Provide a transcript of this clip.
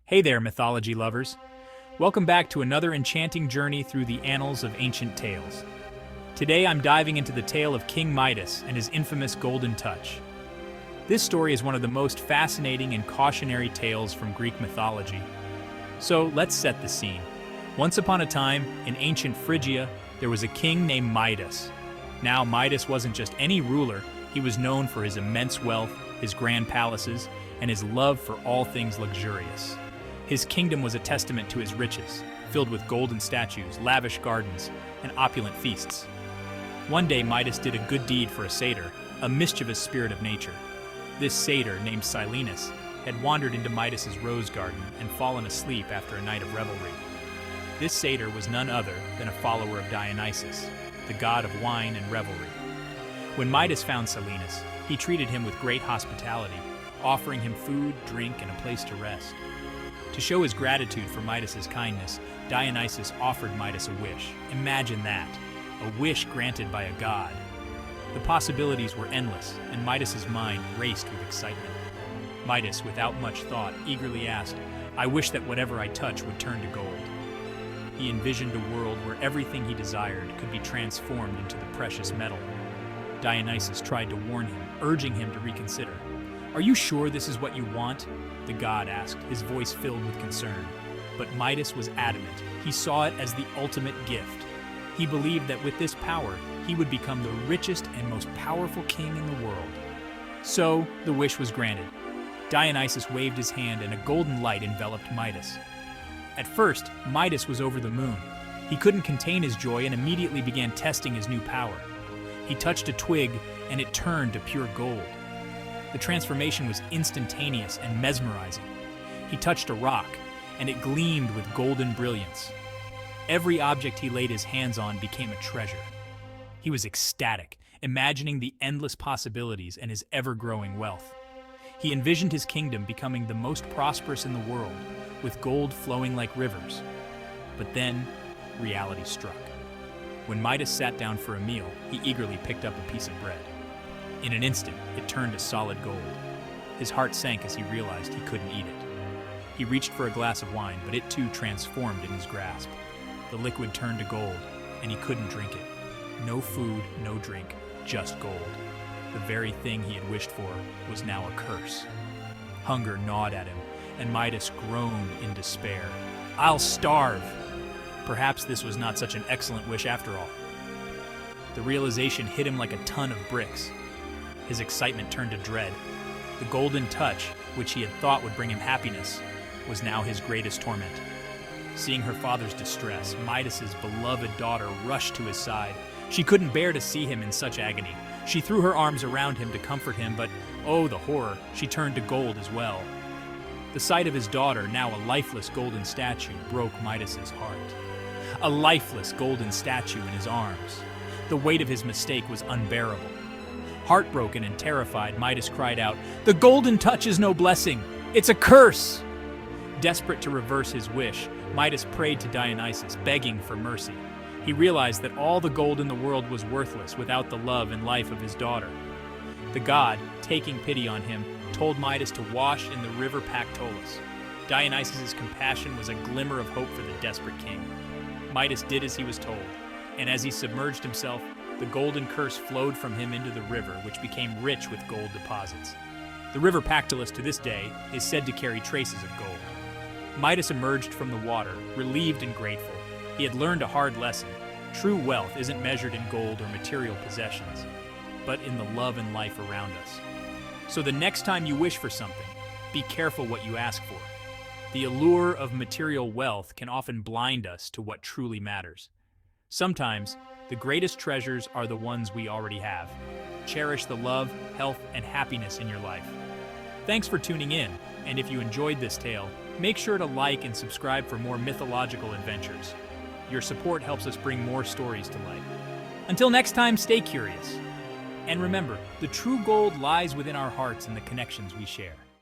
Hey there, mythology lovers. Welcome back to another enchanting journey through the annals of ancient tales. Today I'm diving into the tale of King Midas and his infamous golden touch. This story is one of the most fascinating and cautionary tales from Greek mythology. So let's set the scene. Once upon a time, in ancient Phrygia, there was a king named Midas. Now, Midas wasn't just any ruler, he was known for his immense wealth, his grand palaces, and his love for all things luxurious. His kingdom was a testament to his riches, filled with golden statues, lavish gardens, and opulent feasts. One day, Midas did a good deed for a satyr, a mischievous spirit of nature. This satyr, named Silenus, had wandered into Midas's rose garden and fallen asleep after a night of revelry. This satyr was none other than a follower of Dionysus, the god of wine and revelry. When Midas found Silenus, he treated him with great hospitality, offering him food, drink, and a place to rest. To show his gratitude for Midas's kindness, Dionysus offered Midas a wish. Imagine that, a wish granted by a god. The possibilities were endless, and Midas's mind raced with excitement. Midas, without much thought, eagerly asked, "I wish that whatever I touch would turn to gold." He envisioned a world where everything he desired could be transformed into the precious metal. Dionysus tried to warn him, urging him to reconsider. "Are you sure this is what you want?" the god asked, his voice filled with concern. But Midas was adamant. He saw it as the ultimate gift. He believed that with this power, he would become the richest and most powerful king in the world. So, the wish was granted. Dionysus waved his hand and a golden light enveloped Midas. At first, Midas was over the moon. He couldn't contain his joy and immediately began testing his new power. He touched a twig and it turned to pure gold. The transformation was instantaneous and mesmerizing. He touched a rock, and it gleamed with golden brilliance. Every object he laid his hands on became a treasure. He was ecstatic, imagining the endless possibilities and his ever-growing wealth. He envisioned his kingdom becoming the most prosperous in the world, with gold flowing like rivers. But then, reality struck. When Midas sat down for a meal, he eagerly picked up a piece of bread. In an instant, it turned to solid gold. His heart sank as he realized he couldn't eat it. He reached for a glass of wine, but it too transformed in his grasp. The liquid turned to gold, and he couldn't drink it. No food, no drink, just gold. The very thing he had wished for was now a curse. Hunger gnawed at him, and Midas groaned in despair. "I'll starve!" Perhaps this was not such an excellent wish after all. The realization hit him like a ton of bricks. His excitement turned to dread. The golden touch, which he had thought would bring him happiness, was now his greatest torment. Seeing her father's distress, Midas's beloved daughter rushed to his side. She couldn't bear to see him in such agony. She threw her arms around him to comfort him, but oh, the horror, she turned to gold as well. The sight of his daughter, now a lifeless golden statue, broke Midas's heart. A lifeless golden statue in his arms. The weight of his mistake was unbearable. Heartbroken and terrified, Midas cried out, "The golden touch is no blessing! It's a curse!" Desperate to reverse his wish, Midas prayed to Dionysus, begging for mercy. He realized that all the gold in the world was worthless without the love and life of his daughter. The god, taking pity on him, told Midas to wash in the river Pactolus. Dionysus's compassion was a glimmer of hope for the desperate king. Midas did as he was told, and as he submerged himself, the golden curse flowed from him into the river, which became rich with gold deposits. The river Pactolus to this day is said to carry traces of gold. Midas emerged from the water, relieved and grateful. He had learned a hard lesson. True wealth isn't measured in gold or material possessions, but in the love and life around us. So the next time you wish for something, be careful what you ask for. The allure of material wealth can often blind us to what truly matters. Sometimes, the greatest treasures are the ones we already have. Cherish the love, health, and happiness in your life. Thanks for tuning in, and if you enjoyed this tale, make sure to like and subscribe for more mythological adventures. Your support helps us bring more stories to life. Until next time, stay curious. And remember, the true gold lies within our hearts and the connections we share.